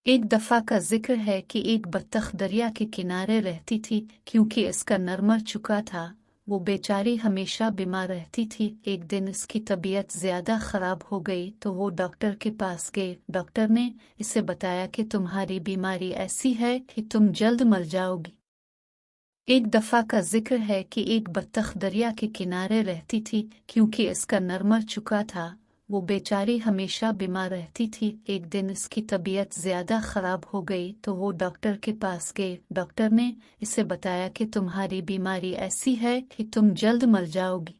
एक दफा का जिक्र है कि एक बत्तख दरिया के किनारे रहती थी। क्योंकि इसका नर मर चुका था, वो बेचारी हमेशा बीमार रहती थी। एक दिन इसकी तबीयत ज्यादा खराब हो गई तो वो डॉक्टर के पास गए। डॉक्टर ने इसे बताया कि तुम्हारी बीमारी ऐसी है कि तुम जल्द मर जाओगी। एक दफा का जिक्र है कि एक बत्तख दरिया के किनारे रहती थी। क्योंकि इसका नर मर चुका था, वो बेचारी हमेशा बीमार रहती थी। एक दिन इसकी तबीयत ज्यादा खराब हो गई तो वो डॉक्टर के पास गए। डॉक्टर ने इसे बताया कि तुम्हारी बीमारी ऐसी है कि तुम जल्द मर जाओगी।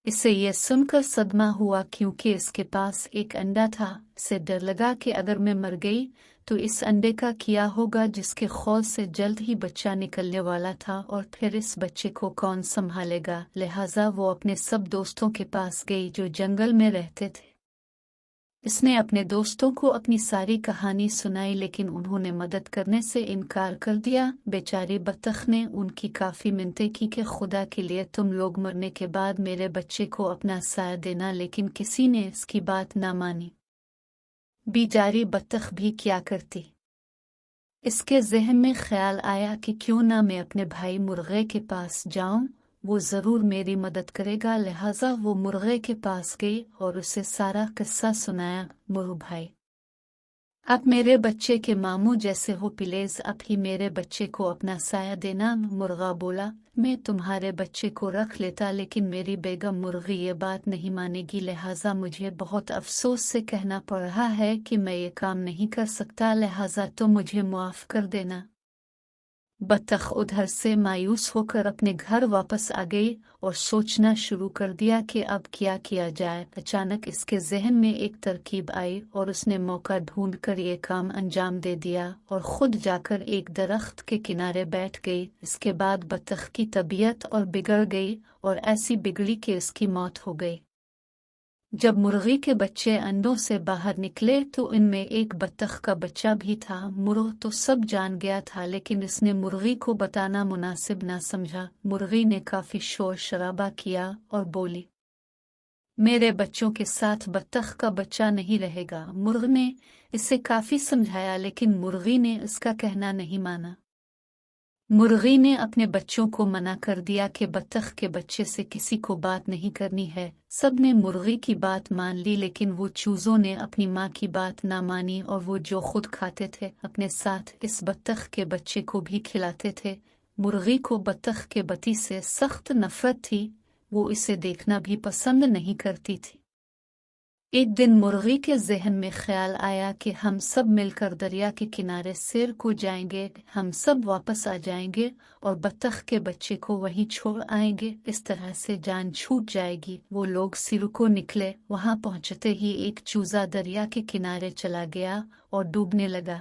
इसे यह सुनकर सदमा हुआ, क्योंकि इसके पास एक अंडा था। इसे डर लगा कि अगर मैं मर गई तो इस अंडे का क्या होगा, जिसके खौल से जल्द ही बच्चा निकलने वाला था, और फिर इस बच्चे को कौन संभालेगा। लिहाजा वो अपने सब दोस्तों के पास गई जो जंगल में रहते थे। इसने अपने दोस्तों को अपनी सारी कहानी सुनाई, लेकिन उन्होंने मदद करने से इनकार कर दिया। बेचारी बत्तख ने उनकी काफी मिन्नतें की कि खुदा के लिए तुम लोग मरने के बाद मेरे बच्चे को अपना साया देना, लेकिन किसी ने इसकी बात ना मानी। बेचारी बत्तख भी क्या करती। इसके ज़हन में ख्याल आया कि क्यों ना मैं अपने भाई मुर्गे के पास जाऊं, वो ज़रूर मेरी मदद करेगा। लिहाजा वो मुर्गे के पास गई और उसे सारा किस्सा सुनाया। मुर्ग भाई, आप मेरे बच्चे के मामू जैसे हो, प्लीज आप ही मेरे बच्चे को अपना साया देना। मुर्गा बोला, मैं तुम्हारे बच्चे को रख लेता, लेकिन मेरी बेगम मुर्गी ये बात नहीं मानेगी। लिहाजा मुझे बहुत अफसोस से कहना पड़ रहा है कि मैं ये काम नहीं कर सकता, लिहाजा तुम मुझे माफ कर देना। बत्तख उधर से मायूस होकर अपने घर वापस आ गई और सोचना शुरू कर दिया कि अब क्या किया जाए। अचानक इसके जहन में एक तरकीब आई और उसने मौका ढूंढकर ये काम अंजाम दे दिया और खुद जाकर एक दरख्त के किनारे बैठ गई। इसके बाद बत्तख की तबीयत और बिगड़ गई और ऐसी बिगड़ी कि इसकी मौत हो गई। जब मुर्गी के बच्चे अंडों से बाहर निकले तो इनमें एक बत्तख का बच्चा भी था। मुर्ग तो सब जान गया था, लेकिन इसने मुर्गी को बताना मुनासिब ना समझा। मुर्गी ने काफी शोर शराबा किया और बोली, मेरे बच्चों के साथ बत्तख का बच्चा नहीं रहेगा। मुर्ग ने इसे काफी समझाया, लेकिन मुर्गी ने इसका कहना नहीं माना। मुर्गी ने अपने बच्चों को मना कर दिया कि बत्तख के बच्चे से किसी को बात नहीं करनी है। सब ने मुर्गी की बात मान ली, लेकिन वो चूजों ने अपनी माँ की बात ना मानी और वो जो खुद खाते थे अपने साथ इस बत्तख के बच्चे को भी खिलाते थे। मुर्गी को बत्तख के बच्चे से सख्त नफरत थी, वो इसे देखना भी पसंद नहीं करती थी। एक दिन मुर्गी के जहन में ख्याल आया कि हम सब मिलकर दरिया के किनारे सैर को जाएंगे। हम सब वापस आ जाएंगे और बत्तख के बच्चे को वहीं छोड़ आएंगे। इस तरह से जान छूट जाएगी। वो लोग सिर को निकले। वहां पहुंचते ही एक चूजा दरिया के किनारे चला गया और डूबने लगा।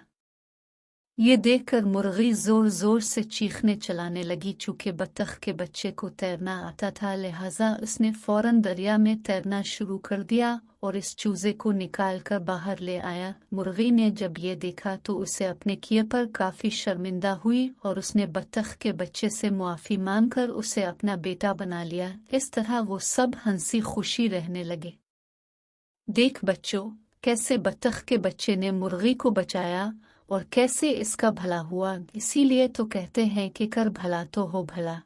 ये देखकर मुर्गी जोर जोर से चीखने चलाने लगी। चूंकि बत्तख के बच्चे को तैरना आता था, लिहाजा उसने फौरन दरिया में तैरना शुरू कर दिया और इस चूजे को निकाल कर बाहर ले आया। मुर्गी ने जब ये देखा तो उसे अपने किए पर काफी शर्मिंदा हुई और उसने बत्तख के बच्चे से मुआफी मांगकर उसे अपना बेटा बना लिया। इस तरह वो सब हंसी खुशी रहने लगे। देख बच्चों, कैसे बत्तख के बच्चे ने मुर्गी को बचाया और कैसे इसका भला हुआ। इसीलिए तो कहते हैं कि कर भला तो हो भला।